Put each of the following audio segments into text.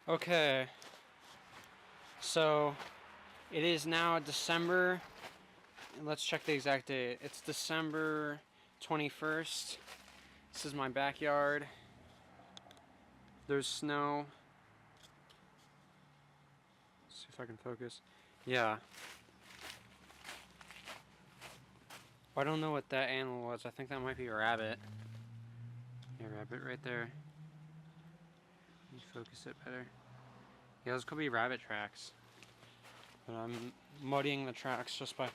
Okay, so it is now December. Let's check the exact date. It's December 21st. This is my backyard. There's snow. Let's see if I can focus. Yeah. I don't know what that animal was. I think that might be a rabbit. Yeah, rabbit right there. Let me focus it better. Yeah, those could be rabbit tracks. But I'm muddying the tracks just by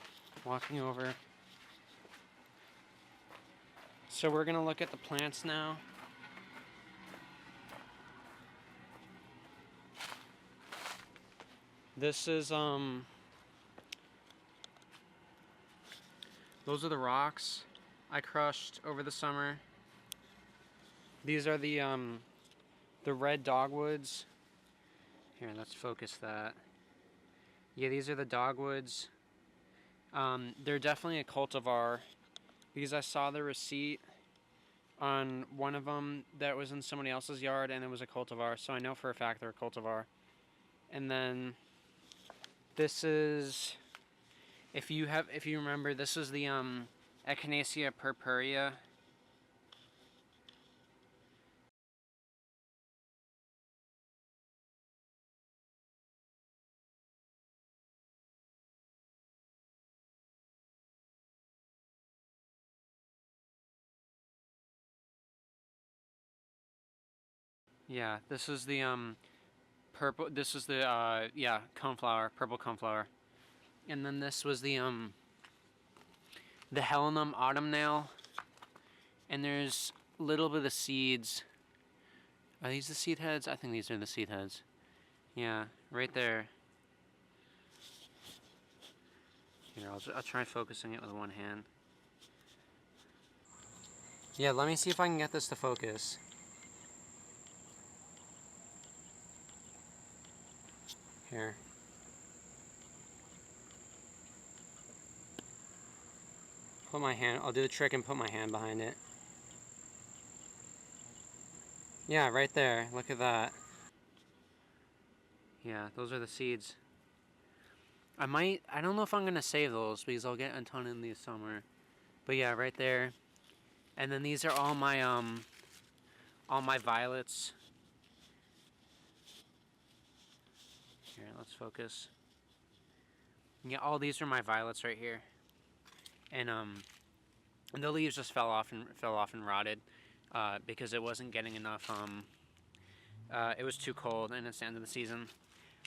walking over. So we're gonna look at the plants now. This is those are the rocks I crushed over the summer. These are the red dogwoods. Here, let's focus that. Yeah, these are the dogwoods. They're definitely a cultivar because I saw the receipt on one of them that was in somebody else's yard and it was a cultivar, so I know for a fact they're a cultivar. And then this is, if you remember, this is the Echinacea purpurea. Yeah, this is the purple. This is the yeah, coneflower, purple coneflower. And then this was the Helenum autumnale. And there's a little bit of seeds. Are these the seed heads? I think these are the seed heads. Yeah, right there. Here, I'll try focusing it with one hand. Yeah, let me see if I can get this to focus. Here. Put my hand, I'll do the trick and put my hand behind it. Yeah, right there. Look at that. Yeah, those are the seeds. I don't know if I'm gonna save those because I'll get a ton in the summer. But yeah, right there. And then these are all my violets. Here, let's focus. Yeah, all these are my violets right here. And the leaves just fell off and rotted because it wasn't getting enough. It was too cold, and it's the end of the season.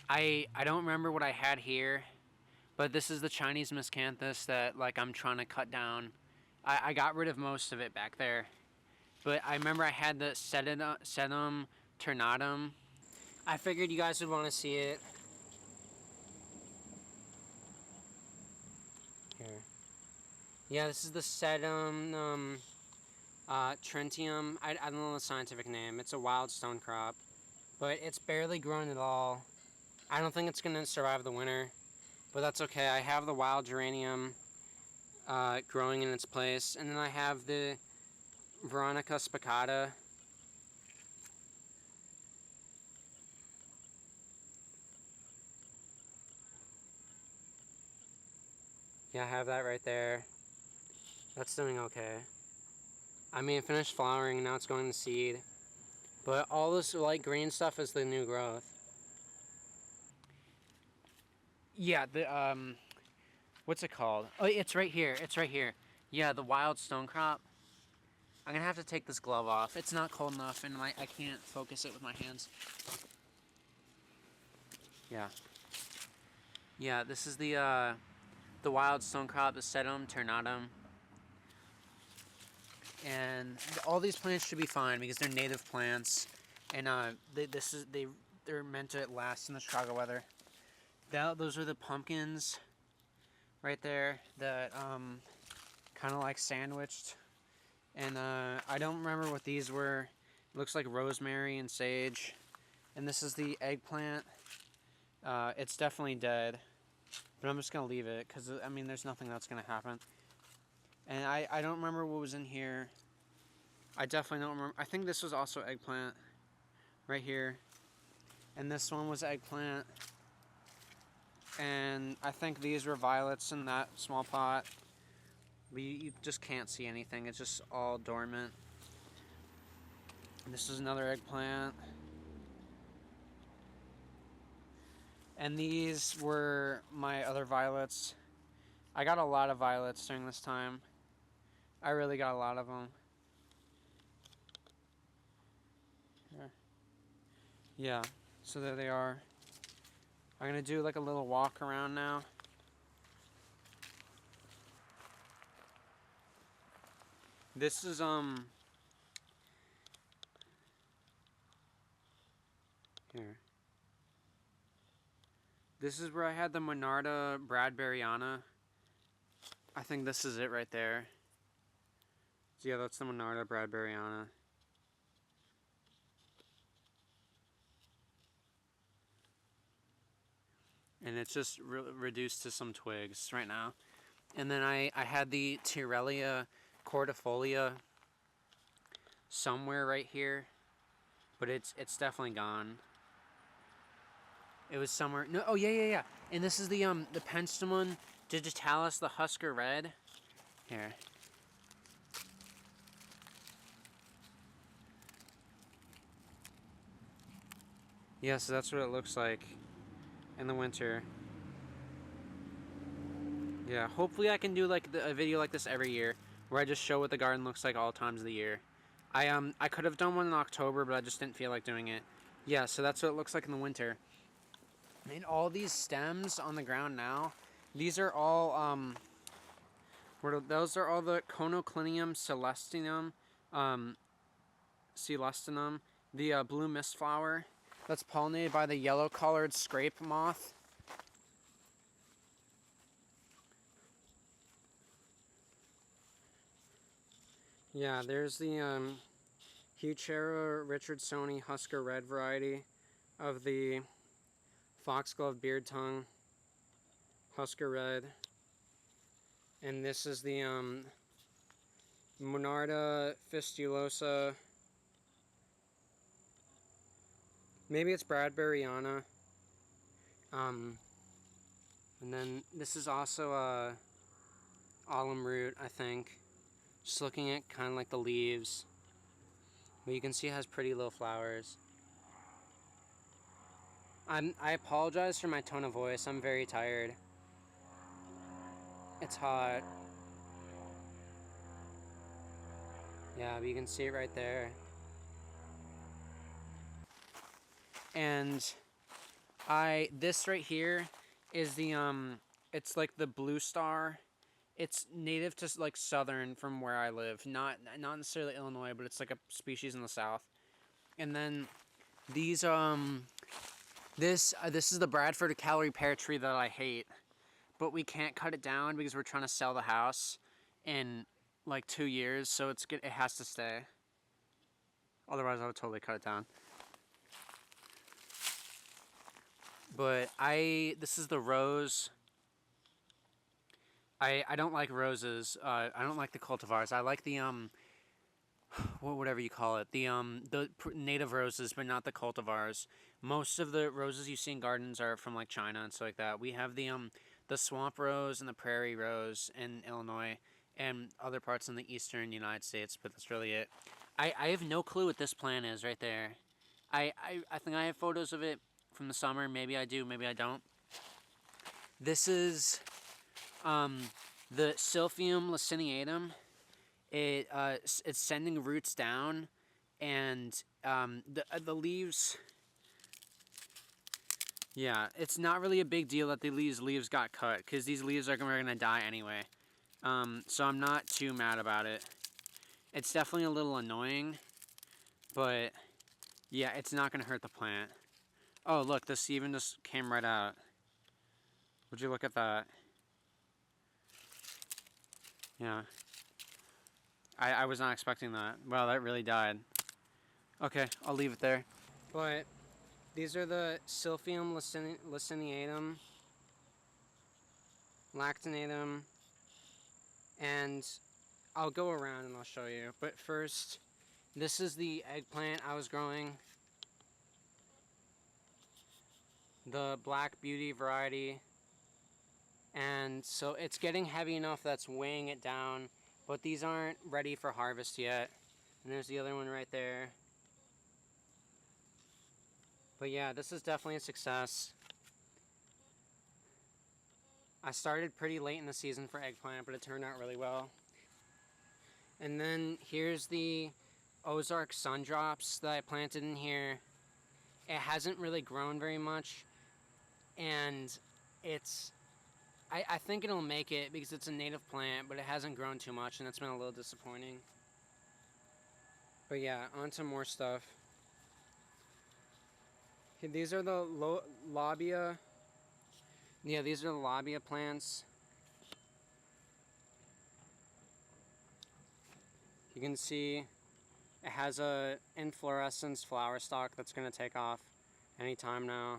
I don't remember what I had here, but this is the Chinese miscanthus that like I'm trying to cut down. I got rid of most of it back there, but I remember I had the sedum ternatum. I figured you guys would want to see it. Here. Yeah, this is the sedum trentium. I don't know the scientific name. It's a wild stone crop, but it's barely grown at all. I don't think it's going to survive the winter, but that's okay. I have the wild geranium growing in its place, and then I have the Veronica spicata. Yeah, I have that right there. That's doing okay. I mean, it finished flowering, now it's going to seed. But all this light green stuff is the new growth. Yeah, what's it called? Oh, it's right here. It's right here. Yeah, the wild stone crop. I'm gonna have to take this glove off. It's not cold enough, and I can't focus it with my hands. Yeah. Yeah, this is the wild stone crop, the sedum ternatum. And all these plants should be fine because they're native plants, and they're meant to last in the Chicago weather. Those are the pumpkins right there that kind of like sandwiched, and I don't remember what these were. It looks like rosemary and sage, and this is the eggplant. It's definitely dead, but I'm just gonna leave it because I mean there's nothing that's gonna happen. And I don't remember what was in here. I definitely don't remember. I think this was also eggplant right here. And this one was eggplant. And I think these were violets in that small pot. But you just can't see anything. It's just all dormant. And this is another eggplant. And these were my other violets. I got a lot of violets during this time. I really got a lot of them. Here. Yeah, so there they are. I'm gonna do like a little walk around now. This is here. This is where I had the Monarda Bradburyana. I think this is it right there. So yeah, that's the Monarda Bradburyana. And it's just reduced to some twigs right now. And then I had the Tyrrellia cordifolia somewhere right here, but it's definitely gone. It was somewhere. No, oh yeah. And this is the Penstemon digitalis, the Husker Red. Here. Yeah, so that's what it looks like in the winter. Yeah, hopefully I can do like a video like this every year, where I just show what the garden looks like all times of the year. I could have done one in October, but I just didn't feel like doing it. Yeah, so that's what it looks like in the winter. And all these stems on the ground now, these are all those are all the Conoclinium celestinum, the blue mist flower that's pollinated by the yellow-colored scrape moth. Yeah, there's the Heuchera richardsoni Husker Red variety of the foxglove beard tongue Husker Red. And this is the Monarda fistulosa. Maybe it's Bradburyana. And then this is also alum root, I think. Just looking at kind of like the leaves. But you can see it has pretty little flowers. I apologize for my tone of voice. I'm very tired. It's hot. Yeah, but you can see it right there. And this right here is the it's like the blue star. It's native to like southern from where I live, not necessarily Illinois, but it's like a species in the south. And then these this is the Bradford Calorie pear tree that I hate, but we can't cut it down because we're trying to sell the house in like 2 years, so it's good. It has to stay. Otherwise, I would totally cut it down. But this is the rose. I don't like roses. I don't like the cultivars. I like the whatever you call it, the native roses, but not the cultivars. Most of the roses you see in gardens are from like China and stuff like that. We have the swamp rose and the prairie rose in Illinois and other parts in the eastern United States, but that's really it. I have no clue what this plant is right there. I think I have photos of it from the summer. Maybe I do, maybe I don't. This is the Silphium laciniatum. It's sending roots down, and the leaves. Yeah, it's not really a big deal that these leaves got cut, because these leaves are gonna die anyway. So I'm not too mad about it. It's definitely a little annoying, but yeah, it's not gonna hurt the plant. Oh, look, this even just came right out. Would you look at that? Yeah. I was not expecting that. Wow, that really died. Okay, I'll leave it there. But these are the Silphium laciniatum, lactinatum, and I'll go around and I'll show you. But first, this is the eggplant I was growing. the Black Beauty variety. And so it's getting heavy enough that's weighing it down, but these aren't ready for harvest yet. And there's the other one right there. But yeah, this is definitely a success. I started pretty late in the season for eggplant, but it turned out really well. And then here's the Ozark Sundrops that I planted in here. It hasn't really grown very much, and I think it'll make it because it's a native plant, but it hasn't grown too much, and that's been a little disappointing. But yeah, on to more stuff. Okay, these are the labia. Yeah, these are the labia plants. You can see it has a inflorescence flower stalk that's going to take off anytime now.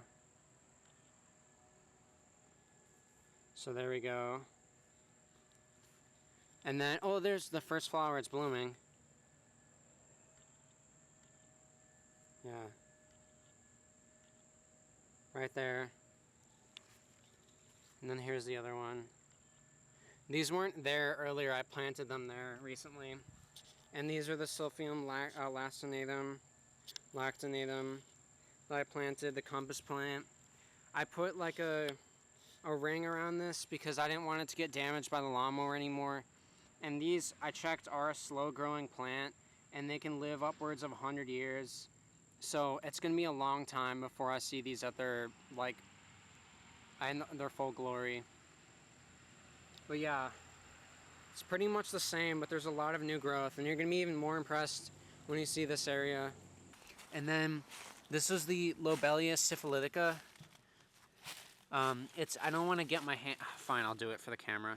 So there we go. And then, oh, there's the first flower, it's blooming. Yeah. Right there. And then here's the other one. These weren't there earlier, I planted them there recently. And these are the Silphium lactinatum that I planted, the compass plant. I put like a ring around this because I didn't want it to get damaged by the lawnmower anymore. And these, I checked, are a slow growing plant and they can live upwards of 100 years. So it's going to be a long time before I see these at their, like, their full glory. But yeah, it's pretty much the same, but there's a lot of new growth, and you're going to be even more impressed when you see this area. And then this is the Lobelia syphilitica. I don't want to get my hand, fine, I'll do it for the camera.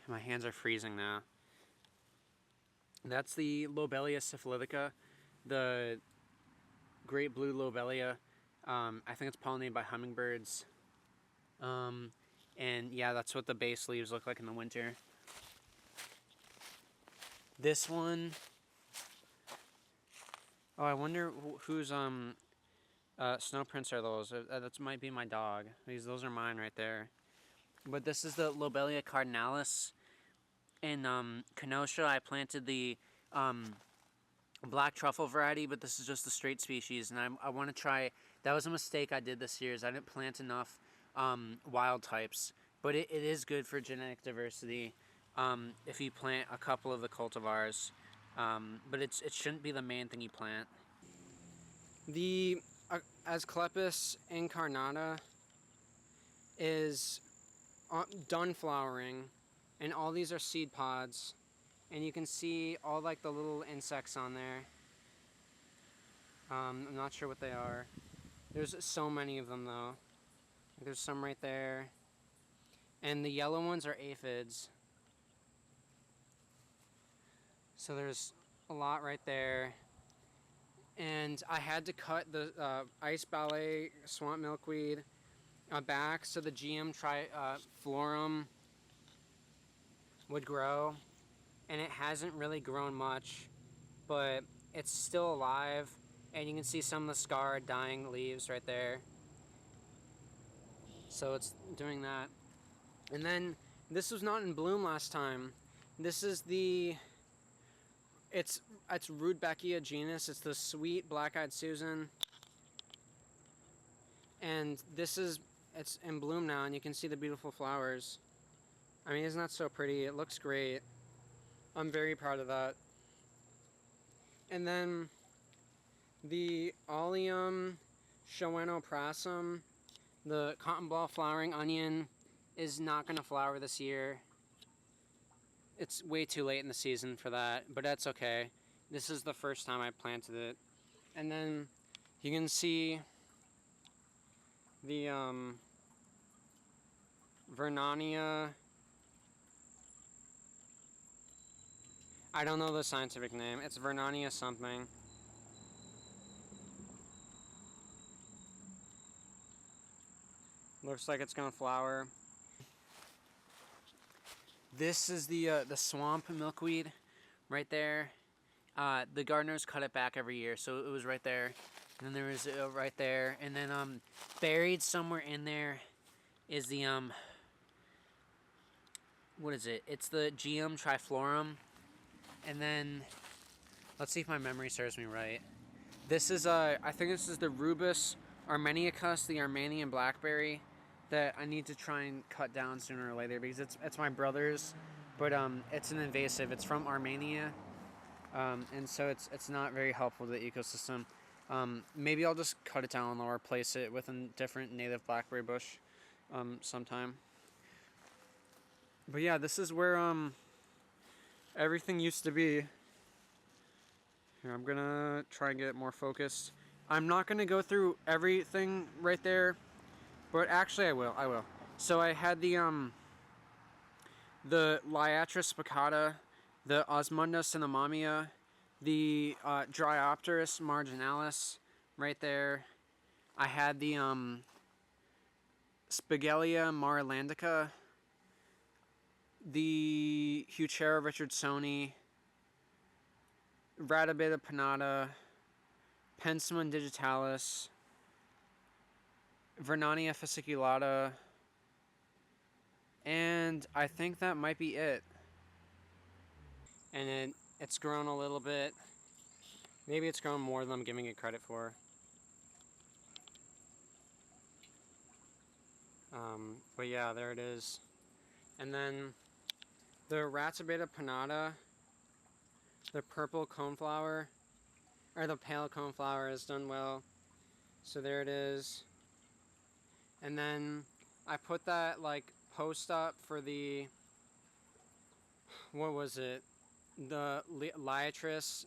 My hands are freezing now. That's the Lobelia syphilitica, the great blue lobelia. I think it's pollinated by hummingbirds. And yeah, that's what the base leaves look like in the winter. This one, oh, I wonder whose snow prints are those. That might be my dog. Those are mine right there. But this is the Lobelia cardinalis. In Kenosha, I planted the black truffle variety, but this is just the straight species, and I want to try. That was a mistake I did this year, is I didn't plant enough wild types, but it is good for genetic diversity if you plant a couple of the cultivars, but it shouldn't be the main thing you plant. The Asclepias incarnata is done flowering, and all these are seed pods, and you can see all like the little insects on there. I'm not sure what they are. There's so many of them though. There's some right there, and the yellow ones are aphids. So there's a lot right there. And I had to cut the ice ballet swamp milkweed back so the GM florum would grow, and it hasn't really grown much, but it's still alive, and you can see some of the scarred dying leaves right there. So it's doing that. And then this was not in bloom last time. This is it's Rudbeckia genus. It's the sweet black-eyed Susan. And it's in bloom now, and you can see the beautiful flowers. I mean, isn't that so pretty? It looks great. I'm very proud of that. And then the Allium schoenoprasum, the cotton ball flowering onion, is not going to flower this year. It's way too late in the season for that, but that's okay. This is the first time I planted it. And then you can see the Vernania. I don't know the scientific name. It's Vernania something. Looks like it's gonna flower. This is the swamp milkweed right there. The gardeners cut it back every year, so it was right there. And then there was right there, and then buried somewhere in there is the what is it? It's the Geum triflorum. And then let's see if my memory serves me right. This is I think this is the Rubus armeniacus, the Armenian blackberry, that I need to try and cut down sooner or later because it's my brother's, but it's an invasive. It's from Armenia, and so it's not very helpful to the ecosystem. Maybe I'll just cut it down or replace it with a different native blackberry bush sometime. But yeah, this is where everything used to be. Here, I'm gonna try and get it more focused. I'm not gonna go through everything right there, but actually I will. So I had the Liatris spicata, the Osmunda cinnamomea, the Dryopteris marginalis right there. I had the Spigelia marilandica, the Huchera richardsoni, Ratabeta pinnata, Penstemon digitalis, Vernania fasciculata, and I think that might be it. And it's grown a little bit. Maybe it's grown more than I'm giving it credit for. But yeah, there it is. And then the Ratabeta pinnata, the purple coneflower, or the pale coneflower has done well. So there it is. And then I put that like post up for the, what was it? The Liatris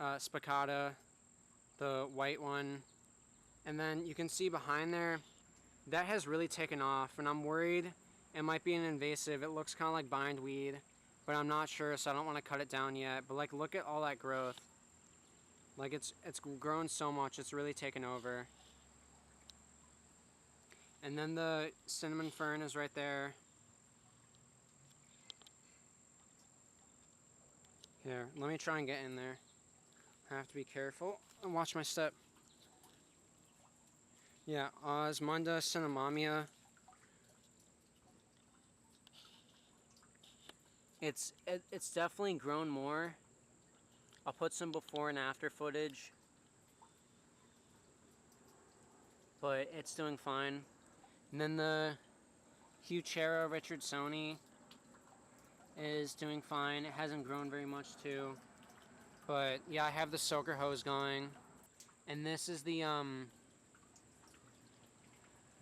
spicata, the white one. And then you can see behind there, that has really taken off, and I'm worried it might be an invasive. It looks kind of like bindweed, but I'm not sure, so I don't want to cut it down yet. But like, look at all that growth. Like it's grown so much, it's really taken over. And then the cinnamon fern is right there. Here, let me try and get in there. I have to be careful and watch my step. Yeah, Osmunda cinnamomea. It's definitely grown more. I'll put some before and after footage, but it's doing fine. And then the Huchera richardsoni is doing fine. It hasn't grown very much too, but yeah, I have the soaker hose going. And this is the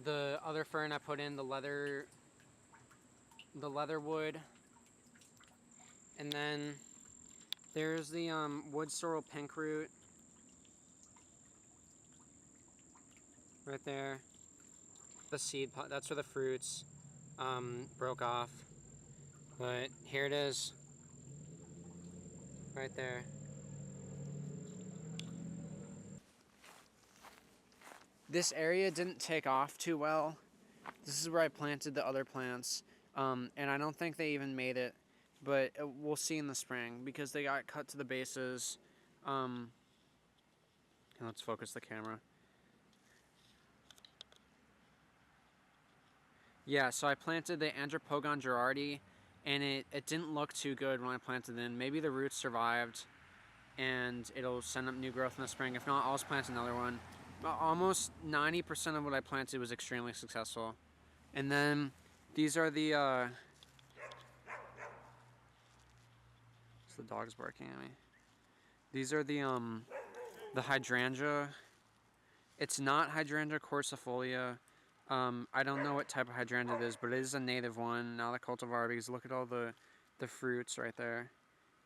other fern I put in, the leatherwood. And then there's the wood sorrel pinkroot right there. The seed pot, that's where the fruits broke off. But here it is, right there. This area didn't take off too well. This is where I planted the other plants, and I don't think they even made it, but we'll see in the spring because they got cut to the bases. Let's focus the camera. Yeah, so I planted the Andropogon gerardi, and it didn't look too good when I planted it in. Maybe the roots survived, and it'll send up new growth in the spring. If not, I'll just plant another one. Almost 90% of what I planted was extremely successful. And then these are the the dog's barking at me. These are the hydrangea. It's not Hydrangea quercifolia. I don't know what type of hydrangea it is, but it is a native one, not a cultivar, because look at all the fruits right there.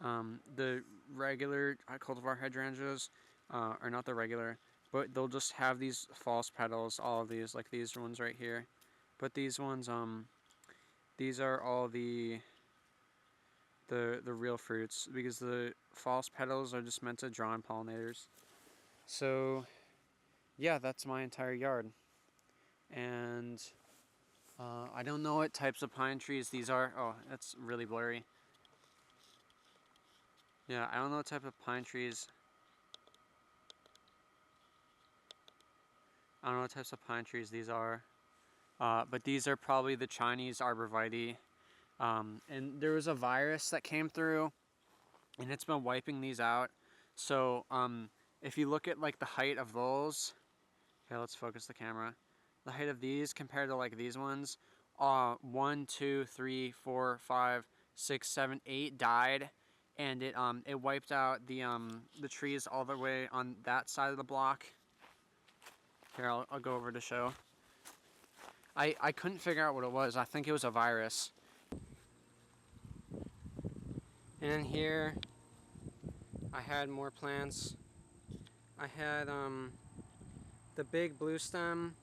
The regular cultivar hydrangeas are not the regular, but they'll just have these false petals, all of these, like these ones right here. But these ones, these are all the real fruits, because the false petals are just meant to draw in pollinators. So, yeah, that's my entire yard. And I don't know what types of pine trees these are. Oh, that's really blurry. Yeah, I don't know what type of pine trees. I don't know what types of pine trees these are. But these are probably the Chinese arborvitae. And there was a virus that came through, and it's been wiping these out. So if you look at like the height of those, okay, let's focus the camera. The height of these compared to like these ones, 1, 2, 3, 4, 5, 6, 7, 8 died, and it wiped out the trees all the way on that side of the block. Here, I'll go over to show. I couldn't figure out what it was. I think it was a virus. And in here, I had more plants. I had the big blue stem,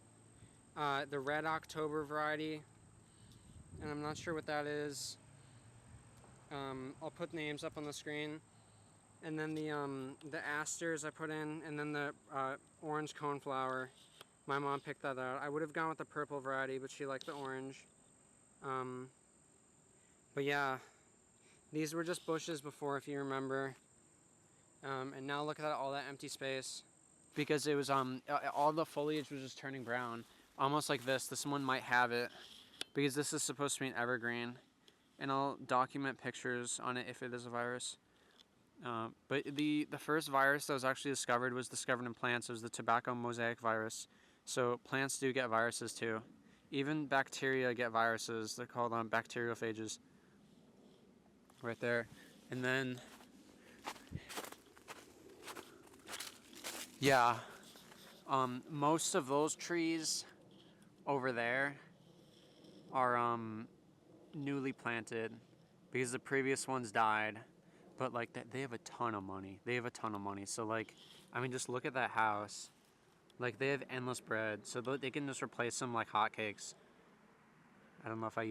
the red October variety, and I'm not sure what that is. I'll put names up on the screen. And then the asters I put in, and then the orange coneflower. My mom picked that out. I would have gone with the purple variety, but she liked the orange. But yeah, these were just bushes before, if you remember. And now look at all that empty space. Because it was, all the foliage was just turning brown. Almost like this. This one might have it. Because this is supposed to be an evergreen. And I'll document pictures on it if it is a virus. But the first virus that was actually discovered was discovered in plants. It was the tobacco mosaic virus. So plants do get viruses too. Even bacteria get viruses. They're called bacteriophages. Right there. And then, yeah, most of those trees over there are newly planted because the previous ones died. But like they have a ton of money. They have a ton of money. So like, I mean, just look at that house. Like they have endless bread, so they can just replace them like hotcakes. I don't know if I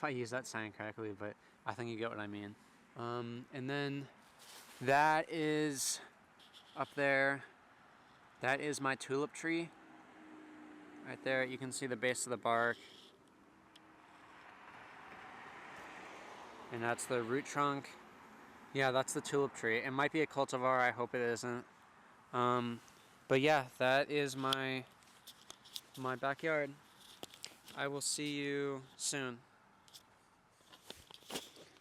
if I use that saying correctly, but I think you get what I mean. And then that is up there. That is my tulip tree. Right there, you can see the base of the bark. And that's the root trunk. Yeah, that's the tulip tree. It might be a cultivar, I hope it isn't. But yeah, that is my backyard. I will see you soon.